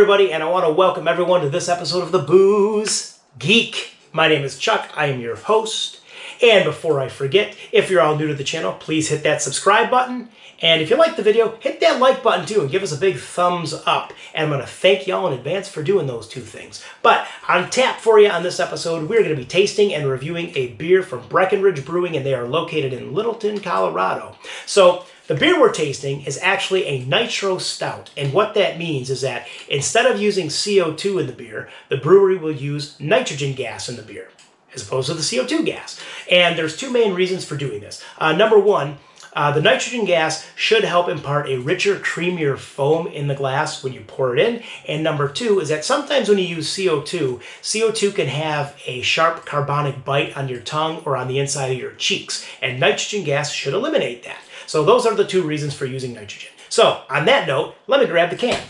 everybody, and I want to welcome everyone to this episode of the Booze Geek. My name is Chuck. I am your host. And before I forget, if you're all new to the channel, please hit that subscribe button. And if you like the video, hit that like button too and give us a big thumbs up. And I'm going to thank y'all in advance for doing those two things. But on tap for you on this episode, we're going to be tasting and reviewing a beer from Breckenridge Brewing, and they are located in Littleton, Colorado. So the beer we're tasting is actually a Nitro Stout. And what that means is that instead of using CO2 in the beer, the brewery will use nitrogen gas in the beer, as opposed to the CO2 gas. And there's two main reasons for doing this. Number one, the nitrogen gas should help impart a richer, creamier foam in the glass when you pour it in. And number two is that sometimes when you use CO2, CO2 can have a sharp carbonic bite on your tongue or on the inside of your cheeks. And nitrogen gas should eliminate that. So those are the two reasons for using nitrogen. So on that note, let me grab the can.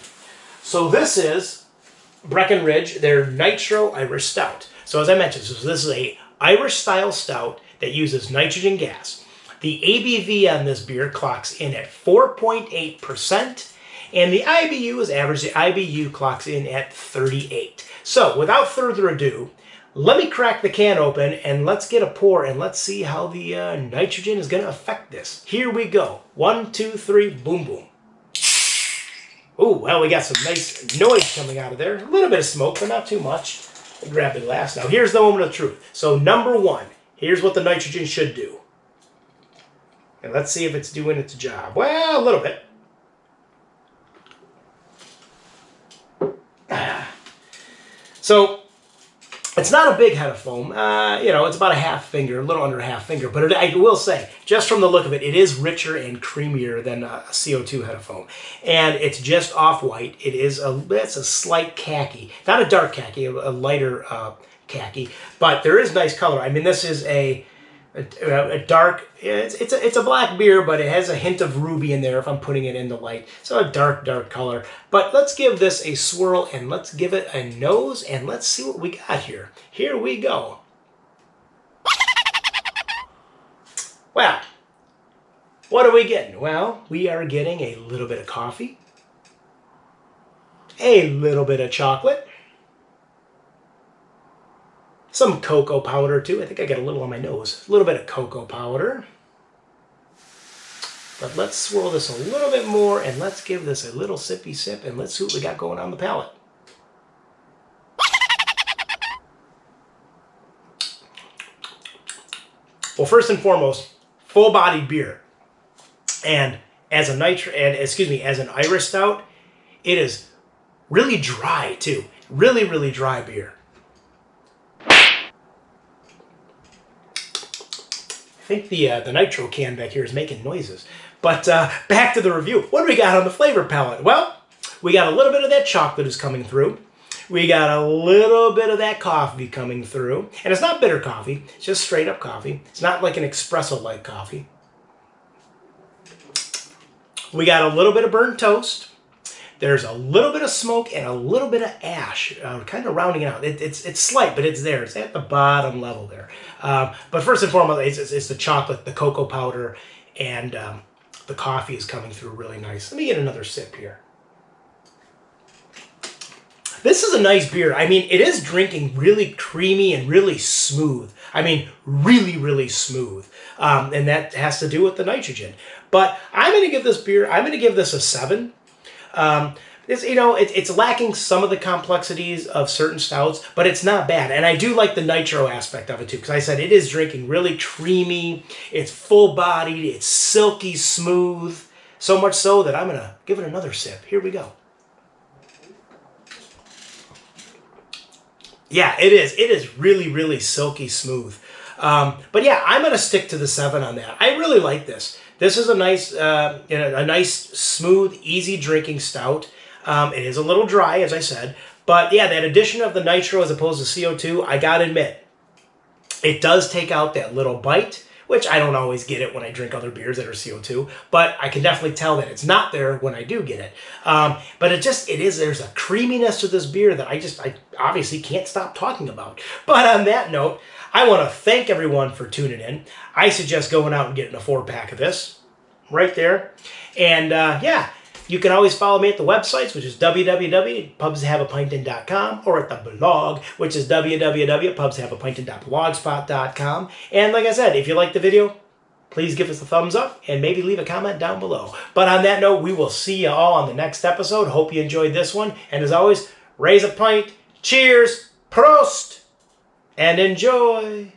So this is Breckenridge, their Nitro Irish Stout. So as I mentioned, so this is a Irish style stout that uses nitrogen gas. The ABV on this beer clocks in at 4.8%, and the IBU is average. The IBU clocks in at 38. So without further ado, let me crack the can open and let's get a pour and let's see how the nitrogen is going to affect this. Here we go. 1, 2, 3, boom, boom. Oh, well, we got some nice noise coming out of there. A little bit of smoke, but not too much. I'll grab the glass. Now, here's the moment of truth. So number one, here's what the nitrogen should do. And let's see if it's doing its job. Well, a little bit. So it's not a big head of foam. It's about a half finger, a little under a half finger. But I will say, just from the look of it, it is richer and creamier than a CO2 head of foam. And it's just off-white. It's a slight khaki. Not a dark khaki, a lighter khaki. But there is nice color. I mean, this is a dark, it's a black beer, but it has a hint of ruby in there if I'm putting it in the light. So a dark color. But let's give this a swirl and let's give it a nose and let's see what we got here. Here we go. Well, what are we getting? Well, we are getting a little bit of coffee, a little bit of chocolate, some cocoa powder too. I think I got a little on my nose. A little bit of cocoa powder. But let's swirl this a little bit more and let's give this a little sippy sip and let's see what we got going on the palate. Well, first and foremost, full-bodied beer. And as an Irish stout, it is really dry too. Really dry beer. I think the nitro can back here is making noises. But back to the review. What do we got on the flavor palette? Well, we got a little bit of that chocolate is coming through. We got a little bit of that coffee coming through. And it's not bitter coffee. It's just straight up coffee. It's not like an espresso-like coffee. We got a little bit of burnt toast. There's a little bit of smoke and a little bit of ash, kind of rounding it out. It's slight, but it's there. It's at the bottom level there. But first and foremost, it's the chocolate, the cocoa powder, and the coffee is coming through really nice. Let me get another sip here. This is a nice beer. I mean, it is drinking really creamy and really smooth. I mean, really smooth. And that has to do with the nitrogen. But I'm going to give this a 7. It's lacking some of the complexities of certain stouts, but it's not bad. And I do like the nitro aspect of it too, because I said it is drinking really creamy, it's full-bodied, it's silky smooth, so much so that I'm going to give it another sip. Here we go. Yeah, it is. It is really silky smooth. But yeah, I'm going to stick to the 7 on that. I really like this. This is a nice, smooth, easy drinking stout. It is a little dry, as I said. But yeah, that addition of the nitro as opposed to CO2, I gotta admit, it does take out that little bite, which I don't always get it when I drink other beers that are CO2. But I can definitely tell that it's not there when I do get it. But there's a creaminess to this beer that I obviously can't stop talking about. But on that note, I want to thank everyone for tuning in. I suggest going out and getting a 4-pack of this right there. And yeah, You can always follow me at the websites, which is www.pubshaveapintin.com, or at the blog, which is www.pubshaveapintin.blogspot.com. And like I said, if you like the video, please give us a thumbs up and maybe leave a comment down below. But on that note, we will see you all on the next episode. Hope you enjoyed this one. And as always, raise a pint, cheers, PROST, and enjoy.